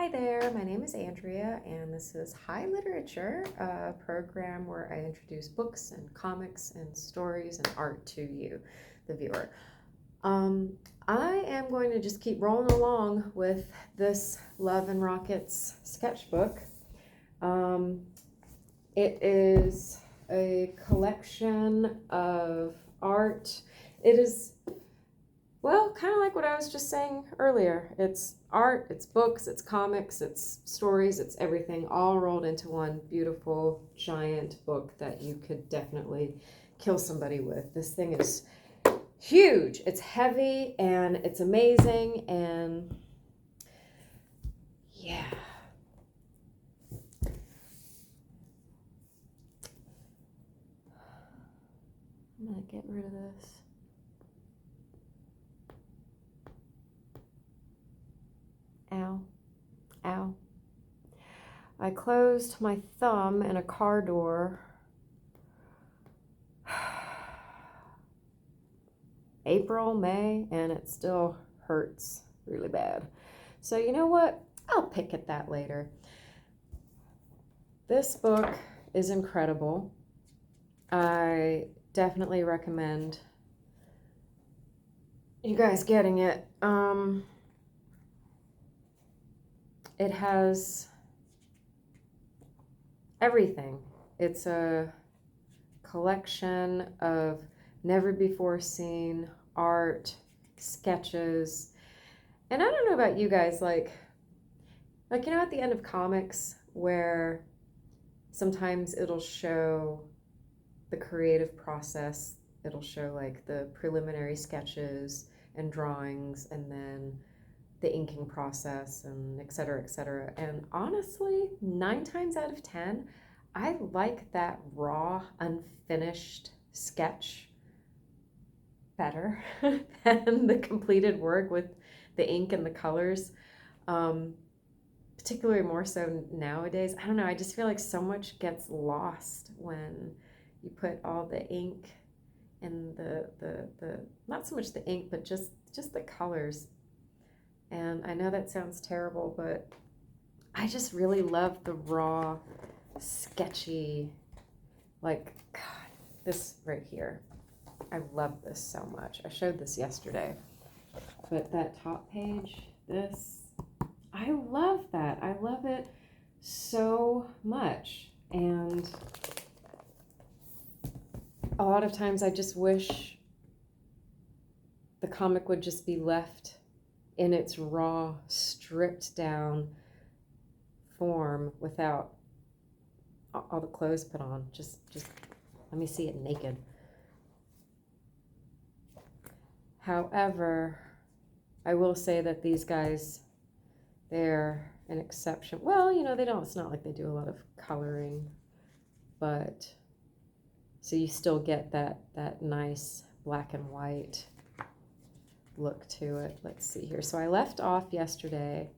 Hi there, my name is Andrea, and this is High Literature, a program where I introduce books and comics and stories and art to you, the viewer. I am going to just keep rolling along with this Love and Rockets sketchbook. It is a collection of art. It is, well, kind of like what I was just saying earlier. It's art, it's books, it's comics, it's stories, it's everything all rolled into one beautiful giant book that you could definitely kill somebody with. This thing is huge. It's heavy and it's amazing, and yeah. I'm gonna get rid of this. Ow. Ow. I closed my thumb in a car door April, May, and it still hurts really bad. So you know what? I'll pick at that later. This book is incredible. I definitely recommend you guys getting it. It has everything. It's a collection of never before seen art, sketches. And I don't know about you guys, like you know, at the end of comics where sometimes it'll show the creative process, it'll show like the preliminary sketches and drawings and then the inking process and et cetera, et cetera. And honestly, 9 times out of 10, I like that raw, unfinished sketch better than the completed work with the ink and the colors. Particularly more so nowadays. I don't know, I just feel like so much gets lost when you put all the ink and the not so much the ink, but just the colors. And I know that sounds terrible, but I just really love the raw, sketchy, like, God, this right here. I love this so much. I showed this yesterday. But that top page, this, I love that. I love it so much. And a lot of times I just wish the comic would just be left in its raw, stripped down form without all the clothes put on. Just let me see it naked. However, I will say that these guys, they're an exception. Well, you know, they don't, it's not like they do a lot of coloring, but so you still get that nice black and white look to it. Let's see here. So I left off yesterday.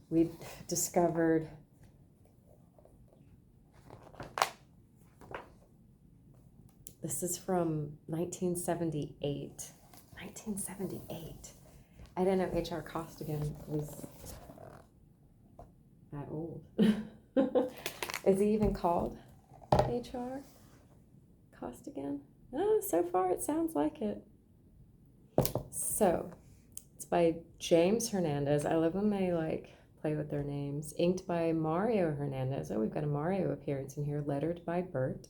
We discovered this is from 1978. 1978. I didn't know H.R. Costigan was that old. Is he even called H.R. Costigan? Oh, so far it sounds like it. So, it's by James Hernandez. I love when they like play with their names. Inked by Mario Hernandez. Oh, we've got a Mario appearance in here. Lettered by Bert.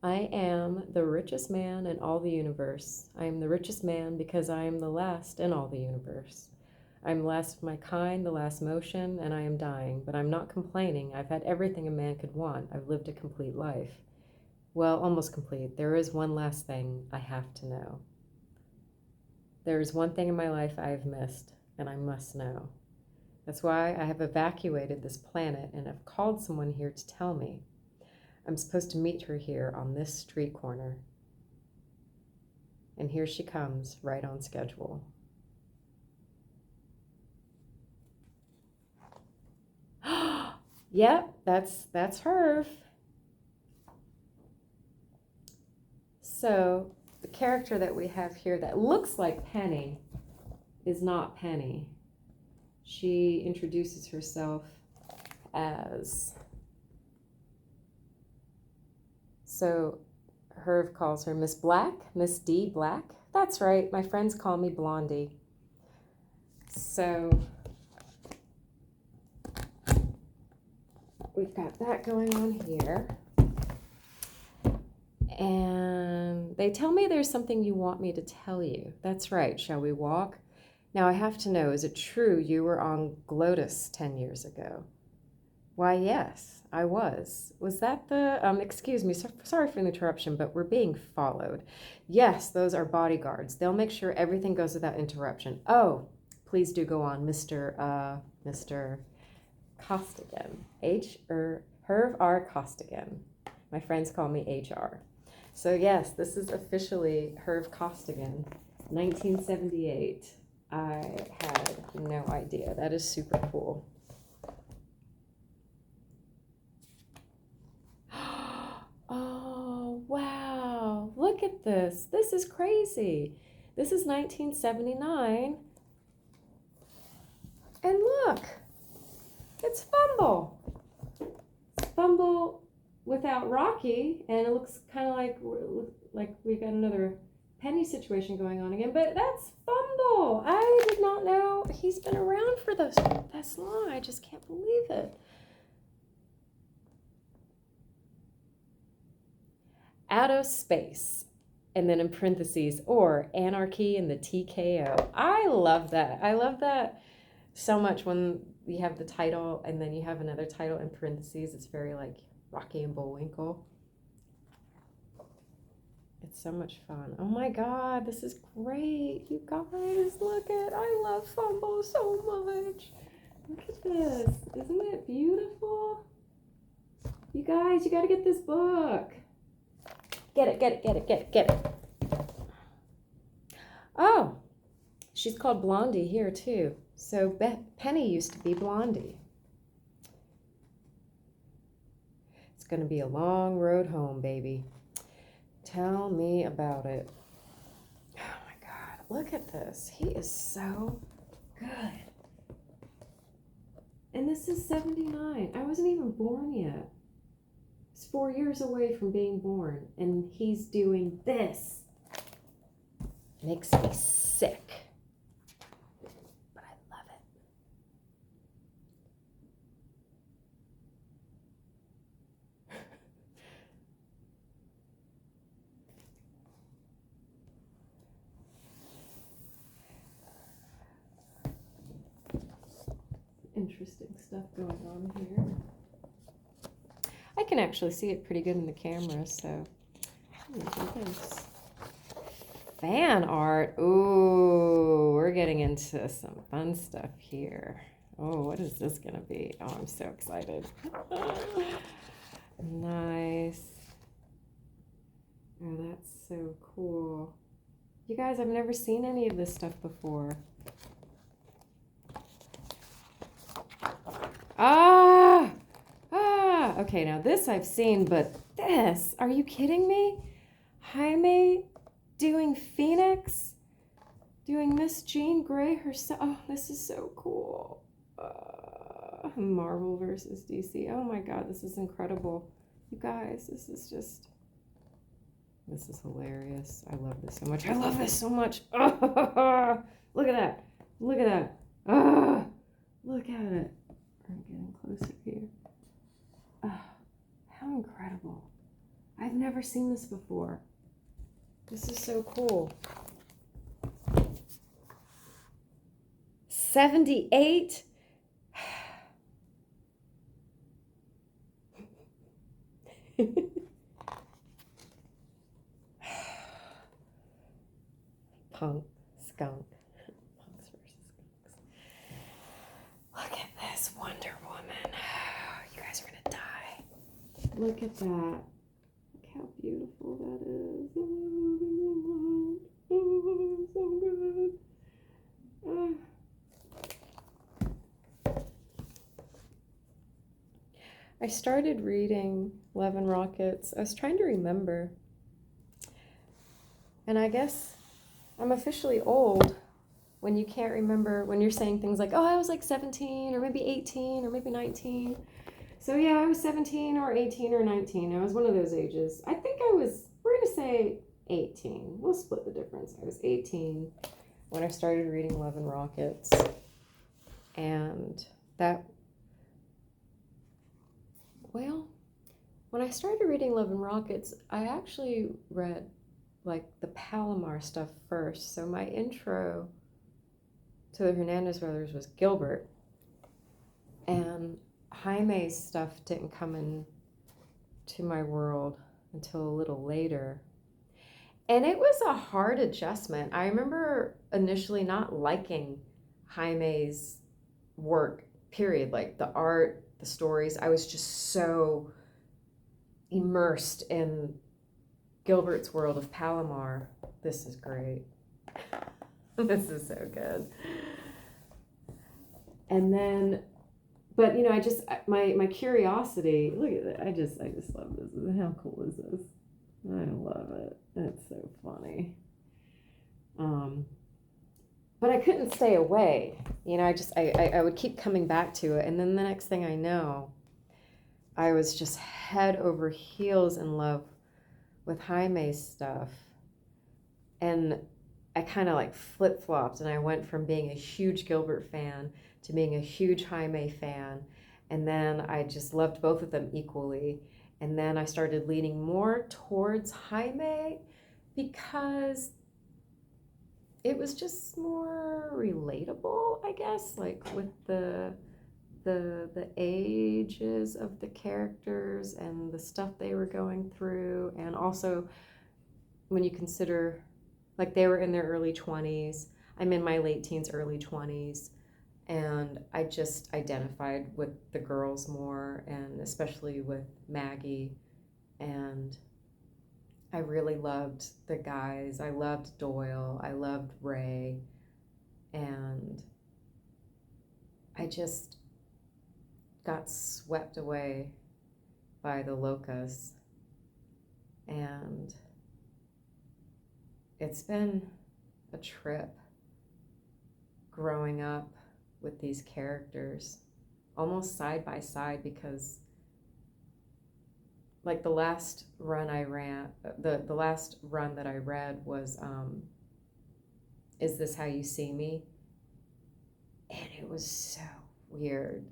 I am the richest man in all the universe. I am the richest man because I am the last in all the universe. I am the last of my kind, the last motion, and I am dying, but I'm not complaining. I've had everything a man could want. I've lived a complete life. Well, almost complete. There is one last thing I have to know. There is one thing in my life I have missed, and I must know. That's why I have evacuated this planet and have called someone here to tell me. I'm supposed to meet her here on this street corner. And here she comes, right on schedule. Yep, that's her. So the character that we have here that looks like Penny is not Penny. She introduces herself as, so Herv calls her Miss Black, Miss D Black. That's right, my friends call me Blondie. So we've got that going on here. And they tell me there's something you want me to tell you. That's right, shall we walk? Now I have to know, is it true you were on Glotus 10 years ago? Why, yes, I was. Was that the, excuse me, sorry for the interruption, but we're being followed. Yes, those are bodyguards. They'll make sure everything goes without interruption. Oh, please do go on, Mr. Costigan. Herv R. Costigan. My friends call me HR. So yes, this is officially Herv Costigan, 1978. I had no idea. That is super cool. Oh, wow. Look at this. This is crazy. This is 1979. And look, it's Fumble. It's Fumble without Rocky, and it looks kind of like we got another Penny situation going on again, but that's Fumble. I did not know he's been around for this long. I just can't believe it. Out of space, and then in parentheses, or anarchy in the TKO. I love that. I love that so much when you have the title and then you have another title in parentheses. It's very like Rocky and Bullwinkle. It's so much fun. Oh my God, this is great. You guys, look at, I love Fumble so much. Look at this. Isn't it beautiful? You guys, you got to get this book. Get it. Oh, she's called Blondie here too. So Penny used to be Blondie. It's going to be a long road home, baby. Tell me about it. Oh my God, look at this. He is so good. And this is 79. I wasn't even born yet. It's 4 years away from being born, and he's doing this. Makes me sick. But I love it. Interesting stuff going on here. I can actually see it pretty good in the camera, so let me do this. Fan art. Ooh, we're getting into some fun stuff here. Oh, what is this gonna be? Oh, I'm so excited. Nice. Oh, that's so cool. You guys, I've never seen any of this stuff before. Okay, now this I've seen, but this, are you kidding me? Jaime doing Phoenix, doing Miss Jean Grey herself. Oh, this is so cool. Marvel versus DC. Oh my God, this is incredible. You guys, this is hilarious. I love this so much. I love this so much. Oh, look at that. Look at that. Look at it. I'm getting closer here. How incredible. I've never seen this before. This is so cool. 78? Punk, skunk. Punks versus skunks. Look at this Wonder Woman. You guys are gonna die. Look at that. Look how beautiful that is. Oh, so good. I started reading Love and Rockets. I was trying to remember. And I guess I'm officially old when you can't remember, when you're saying things like, oh, I was like 17 or maybe 18 or maybe 19. So yeah, I was 17 or 18 or 19. I was one of those ages. I think we're going to say 18. We'll split the difference. I was 18 when I started reading Love and Rockets. And when I started reading Love and Rockets, I actually read like the Palomar stuff first. So my intro to the Hernandez brothers was Gilbert. And Jaime's stuff didn't come into my world until a little later. And it was a hard adjustment. I remember initially not liking Jaime's work, period. Like the art, the stories. I was just so immersed in Gilbert's world of Palomar. This is great. This is so good. And then, but you know, my curiosity, look at it. I just love this. How cool is this? I love it. It's so funny. But I couldn't stay away. You know, I would keep coming back to it. And then the next thing I know, I was just head over heels in love with Jaime's stuff. And I kind of like flip-flopped, and I went from being a huge Gilbert fan to being a huge Jaime fan. And then I just loved both of them equally. And then I started leaning more towards Jaime because it was just more relatable, I guess, like with the ages of the characters and the stuff they were going through. And also when you consider, like, they were in their early 20s. I'm in my late teens, early 20s. And I just identified with the girls more, and especially with Maggie. And I really loved the guys. I loved Doyle. I loved Ray. And I just got swept away by the Locas. And it's been a trip growing up with these characters almost side by side, because like the last run I ran, the last run that I read was Is This How You See Me? And it was so weird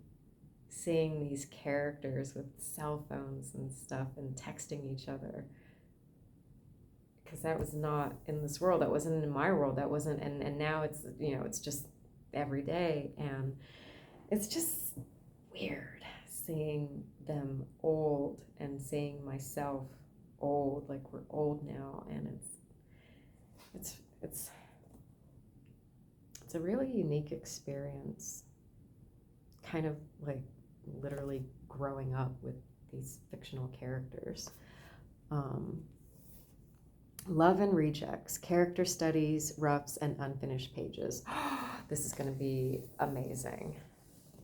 seeing these characters with cell phones and stuff and texting each other, because that was not in this world. That wasn't in my world. That wasn't, and now it's, you know, it's just every day. And it's just weird seeing them old and seeing myself old, like we're old now. And it's a really unique experience, kind of like literally growing up with these fictional characters. Love and Rejects, Character Studies, Roughs, and Unfinished Pages. This is going to be amazing.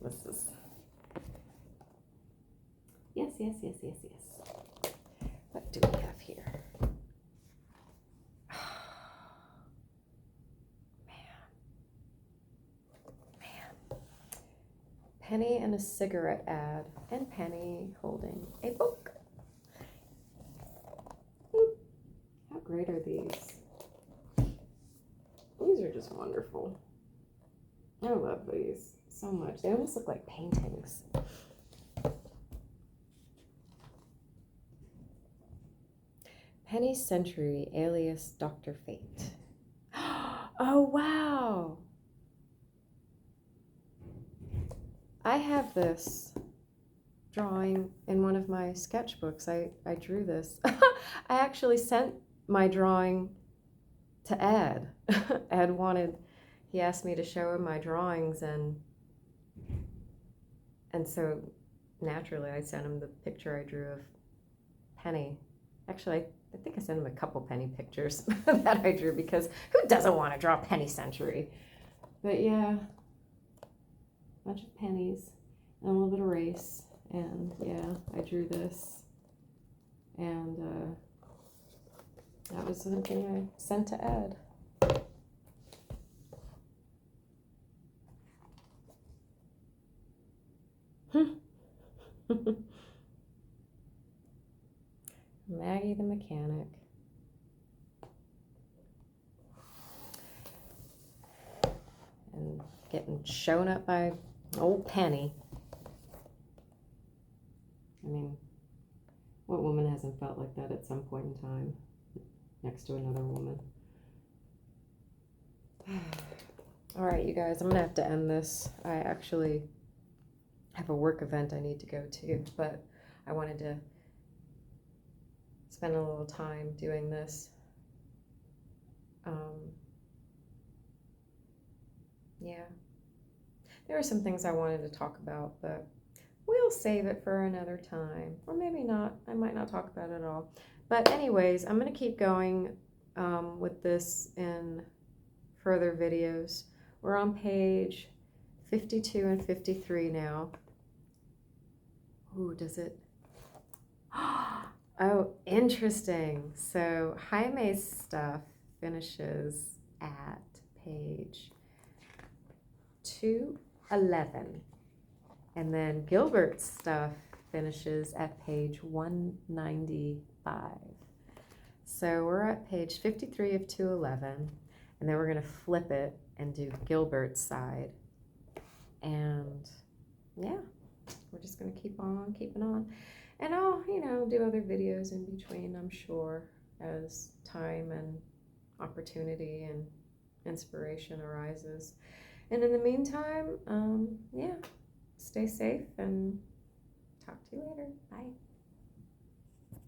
This is... Yes. What do we have here? Man. Penny and a cigarette ad, and Penny holding a book. How great are these? These are just wonderful. I love these so much. They almost look like paintings. Penny's Century, alias Dr. Fate. Oh, wow. I have this drawing in one of my sketchbooks. I drew this. I actually sent my drawing to Ed. He asked me to show him my drawings, and so naturally I sent him the picture I drew of Penny. Actually, I think I sent him a couple Penny pictures that I drew, because who doesn't want to draw Penny Century? But yeah, a bunch of pennies and a little bit of race. And yeah, I drew this. And that was something I sent to Ed. Maggie the mechanic. And getting shown up by old Penny. I mean, what woman hasn't felt like that at some point in time next to another woman? All right, you guys, I'm gonna have to end this. I actually have a work event I need to go to, but I wanted to spend a little time doing this. Yeah, there are some things I wanted to talk about, but we'll save it for another time, or maybe not. I might not talk about it at all. But anyways, I'm going to keep going with this in further videos. We're on page 52 and 53 now. Ooh, does it? Oh, interesting. So Jaime's stuff finishes at page 211. And then Gilbert's stuff finishes at page 195. So we're at page 53 of 211, and then we're going to flip it and do Gilbert's side. And yeah, we're just going to keep on keeping on. And I'll, do other videos in between, I'm sure, as time and opportunity and inspiration arises. And in the meantime, yeah, stay safe and talk to you later. Bye.